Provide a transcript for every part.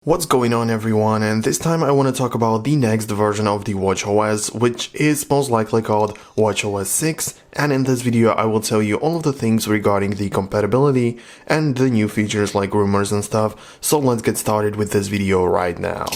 What's going on everyone, and this time I want to talk about the next version of the WatchOS, which is most likely called WatchOS 6, and in this video I will tell you all of the things regarding the compatibility and the new features like rumors and stuff, so let's get started with this video right now.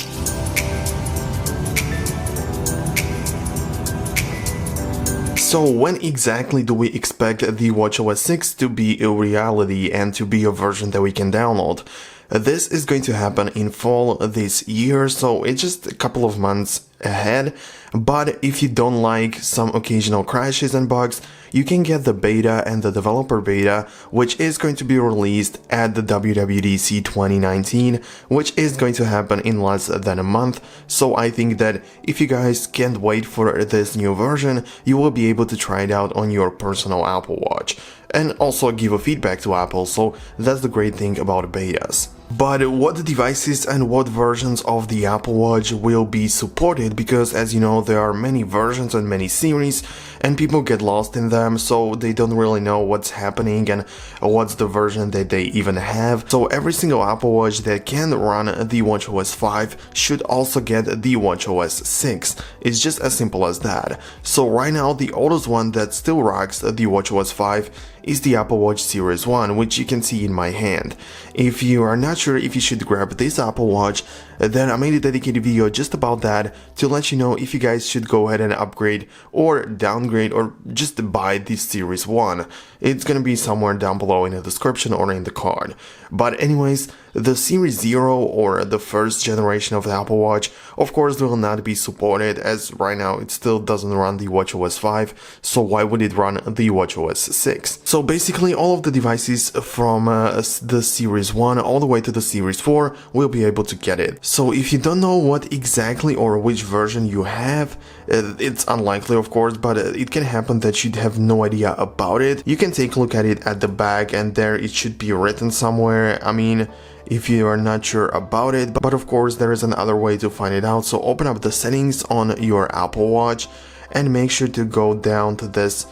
So when exactly do we expect the WatchOS 6 to be a reality and to be a version that we can download? This is going to happen in fall this year, so it's just a couple of months ahead, but if you don't like some occasional crashes and bugs, you can get the beta and the developer beta, which is going to be released at the WWDC 2019, which is going to happen in less than a month. So I think that if you guys can't wait for this new version, you will be able to try it out on your personal Apple Watch and also give a feedback to Apple, so that's the great thing about betas. But what devices and what versions of the Apple Watch will be supported, because as you know there are many versions and many series and people get lost in them, so they don't really know what's happening and what's the version that they even have. So every single Apple Watch that can run the WatchOS 5 should also get the WatchOS 6. It's just as simple as that. So right now the oldest one that still rocks the WatchOS 5 is the Apple Watch Series 1, which you can see in my hand. If you are not sure if you should grab this Apple Watch, then I made a dedicated video just about that to let you know if you guys should go ahead and upgrade or downgrade or just buy this Series 1. It's gonna be somewhere down below in the description or in the card. But anyways, the Series 0 or the first generation of the Apple Watch of course will not be supported, as right now it still doesn't run the WatchOS 5, so why would it run the WatchOS 6? So basically all of the devices from the Series 1 all the way to the Series 4 will be able to get it. So if you don't know what exactly or which version you have, it's unlikely of course, but it can happen that you have no idea about it. You can take a look at it at the back and there it should be written somewhere. I mean, if you are not sure about it, but of course there is another way to find it out. So open up the settings on your Apple Watch and make sure to go down to this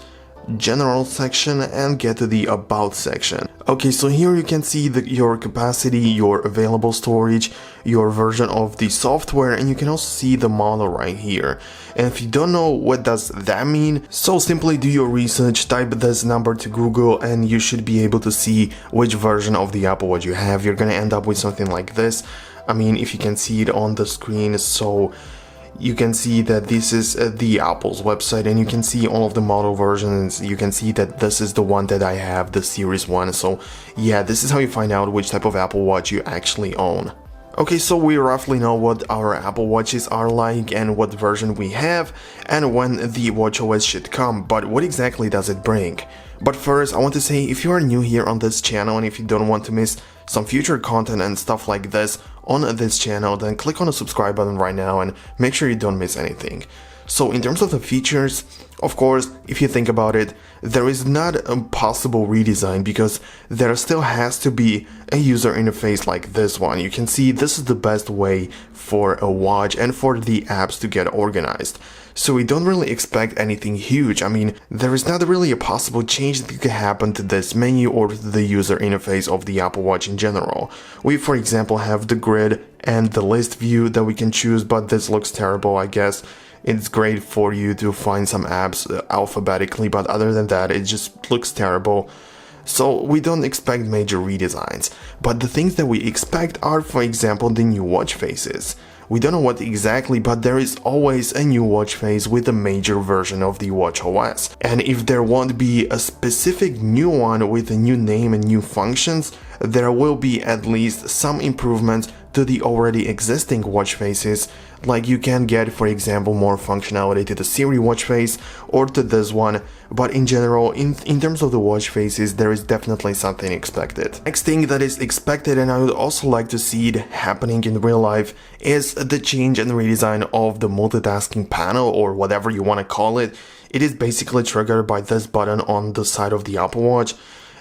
general section and get to the about section. Okay, so here you can see your capacity, your available storage, your version of the software, and you can also see the model right here. And if you don't know what does that mean, so simply do your research, type this number to Google and you should be able to see which version of the Apple Watch you have. You're gonna end up with something like this. I mean, if you can see it on the screen, so you can see that this is the Apple's website and you can see all of the model versions. You can see that this is the one that I have, the Series 1. So yeah, this is how you find out which type of Apple Watch you actually own. Okay, so we roughly know what our Apple Watches are like and what version we have and when the WatchOS should come, but what exactly does it bring? But first I want to say, if you are new here on this channel and if you don't want to miss some future content and stuff like this on this channel, then click on the subscribe button right now and make sure you don't miss anything. So in terms of the features, of course, if you think about it, there is not a possible redesign because there still has to be a user interface like this one. You can see this is the best way for a watch and for the apps to get organized. So we don't really expect anything huge. I mean, there is not really a possible change that could happen to this menu or to the user interface of the Apple Watch in general. We, for example, have the grid and the list view that we can choose, but this looks terrible, I guess. It's great for you to find some apps alphabetically, but other than that, it just looks terrible. So we don't expect major redesigns. But the things that we expect are, for example, the new watch faces. We don't know what exactly, but there is always a new watch face with a major version of the WatchOS. And if there won't be a specific new one with a new name and new functions, there will be at least some improvements to the already existing watch faces, like you can get, for example, more functionality to the Siri watch face or to this one, but in general, in terms of the watch faces, there is definitely something expected. Next thing that is expected, and I would also like to see it happening in real life, is the change and redesign of the multitasking panel, or whatever you want to call it. It is basically triggered by this button on the side of the Apple Watch.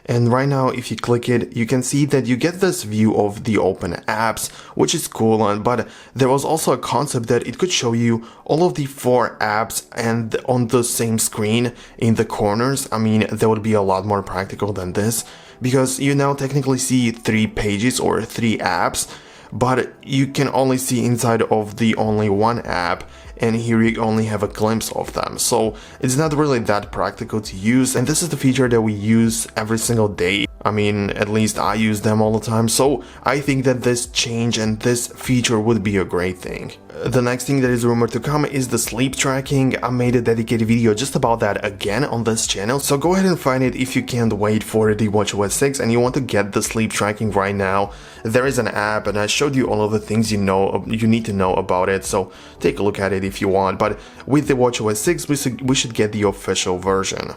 And right now, if you click it, you can see that you get this view of the open apps, which is cool, but there was also a concept that it could show you all of the 4 apps and on the same screen in the corners. I mean, that would be a lot more practical than this, because you now technically see 3 pages or 3 apps, but you can only see inside of the only one app, and here you only have a glimpse of them. So it's not really that practical to use, and this is the feature that we use every single day. I mean, at least I use them all the time, so I think that this change and this feature would be a great thing. The next thing that is rumored to come is the sleep tracking. I made a dedicated video just about that again on this channel, so go ahead and find it if you can't wait for the WatchOS 6 and you want to get the sleep tracking right now. There is an app, and I showed you all of the things you need to know about it, so take a look at it if you want. But with the WatchOS 6, we should get the official version.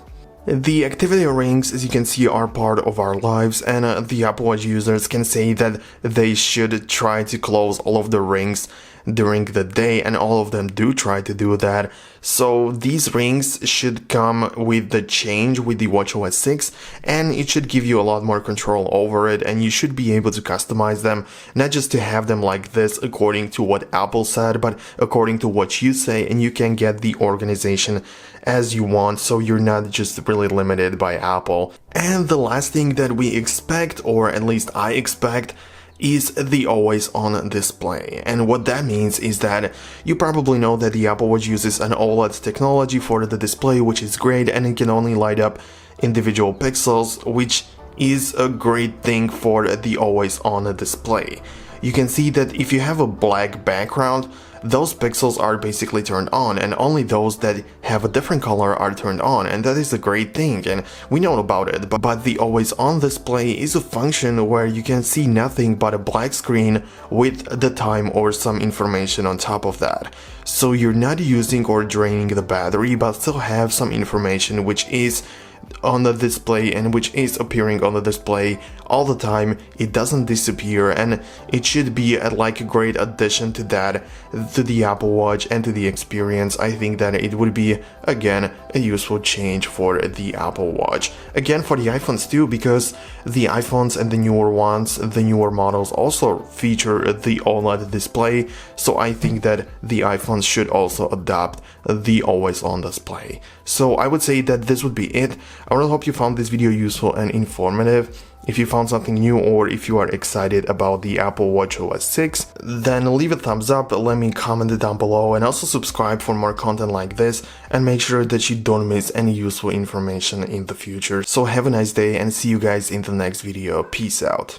The activity rings, as you can see, are part of our lives, and the Apple Watch users can say that they should try to close all of the rings during the day, and all of them do try to do that. So these rings should come with the change with the WatchOS 6, and it should give you a lot more control over it, and you should be able to customize them, not just to have them like this according to what Apple said, but according to what you say, and you can get the organization as you want, so you're not just really limited by Apple. And the last thing that we expect, or at least I expect, is the always on display. And what that means is that you probably know that the Apple Watch uses an OLED technology for the display, which is great, and it can only light up individual pixels, which is a great thing for the always on display. You can see that if you have a black background, those pixels are basically turned on, and only those that have a different color are turned on, and that is a great thing, and we know about it. But the always on display is a function where you can see nothing but a black screen with the time or some information on top of that. So you're not using or draining the battery, but still have some information which is on the display and which is appearing on the display all the time. It doesn't disappear, and it should be like a great addition to that, to the Apple Watch and to the experience. I think that it would be, again, a useful change for the Apple Watch. Again, for the iPhones too, because the iPhones and the newer ones, the newer models also feature the OLED display, so I think that the iPhones should also adopt the always on display. So I would say that this would be it. I really hope you found this video useful and informative. If you found something new, or if you are excited about the Apple WatchOS 6, then leave a thumbs up, let me comment down below, and also subscribe for more content like this, and make sure that you don't miss any useful information in the future. So have a nice day, and see you guys in the next video. Peace out.